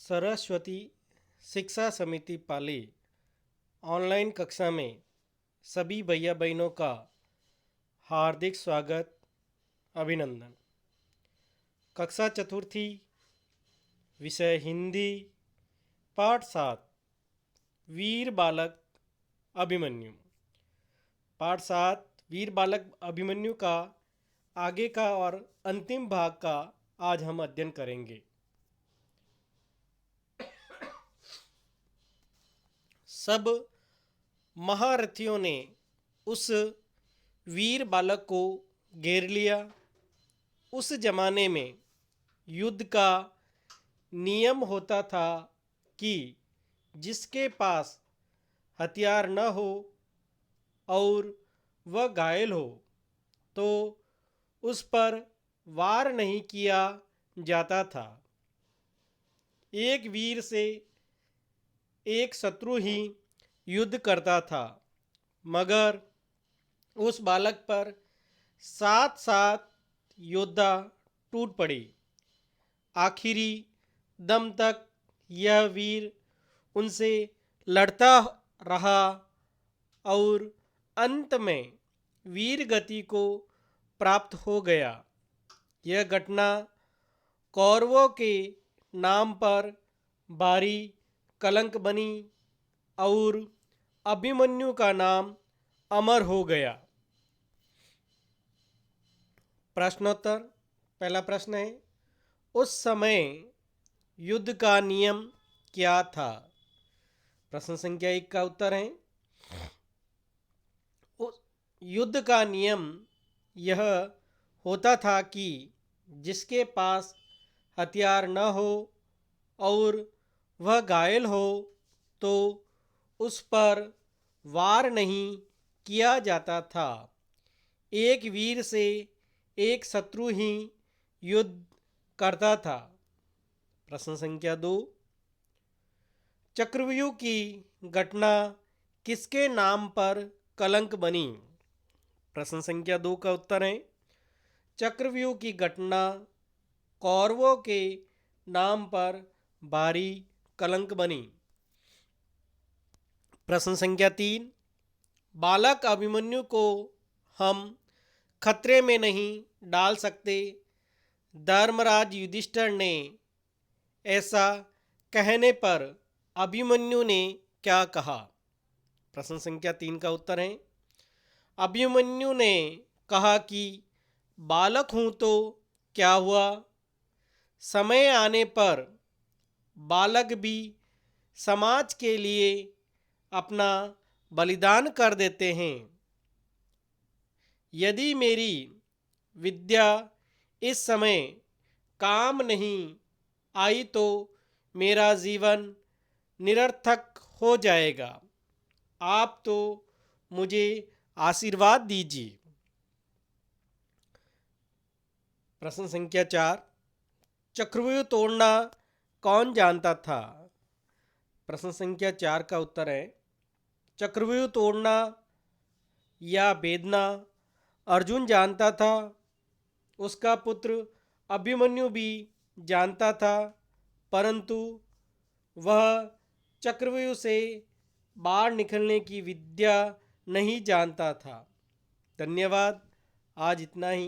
सरस्वती शिक्षा समिति पाली ऑनलाइन कक्षा में सभी भैया बहनों का हार्दिक स्वागत अभिनंदन। कक्षा चतुर्थी, विषय हिंदी, पाठ 7, वीर बालक अभिमन्यु। पाठ 7 वीर बालक अभिमन्यु का आगे का और अंतिम भाग का आज हम अध्ययन करेंगे। सब महारथियों ने उस वीर बालक को घेर लिया। उस जमाने में युद्ध का नियम होता था कि जिसके पास हथियार न हो और वह घायल हो तो उस पर वार नहीं किया जाता था। एक वीर से एक शत्रु ही युद्ध करता था, मगर उस बालक पर 7 योद्धा टूट पड़े। आखिरी दम तक यह वीर उनसे लड़ता रहा और अंत में वीर गति को प्राप्त हो गया। यह घटना कौरवों के नाम पर भारी कलंक बनी और अभिमन्यु का नाम अमर हो गया। प्रश्नोत्तर। पहला प्रश्न है, उस समय युद्ध का नियम क्या था? प्रश्न संख्या 1 का उत्तर है, उस युद्ध का नियम यह होता था कि जिसके पास हथियार न हो और वह घायल हो तो उस पर वार नहीं किया जाता था। एक वीर से एक शत्रु ही युद्ध करता था। प्रश्न संख्या 2, चक्रव्यूह की घटना किसके नाम पर कलंक बनी? प्रश्न संख्या 2 का उत्तर है, चक्रव्यूह की घटना कौरवों के नाम पर भारी कलंक बनी। प्रश्न संख्या 3, बालक अभिमन्यु को हम खतरे में नहीं डाल सकते। धर्मराज युधिष्ठिर ने ऐसा कहने पर अभिमन्यु ने क्या कहा? प्रश्न संख्या 3 का उत्तर है, अभिमन्यु ने कहा कि बालक हूँ तो क्या हुआ, समय आने पर बालक भी समाज के लिए अपना बलिदान कर देते हैं। यदि मेरी विद्या इस समय काम नहीं आई तो मेरा जीवन निरर्थक हो जाएगा। आप तो मुझे आशीर्वाद दीजिए। प्रश्न संख्या 4, चक्रव्यूह तोड़ना कौन जानता था? प्रश्न संख्या 4 का उत्तर है, चक्रव्यूह तोड़ना या भेदना अर्जुन जानता था। उसका पुत्र अभिमन्यु भी जानता था, परंतु वह चक्रव्यूह से बाहर निकलने की विद्या नहीं जानता था। धन्यवाद। आज इतना ही।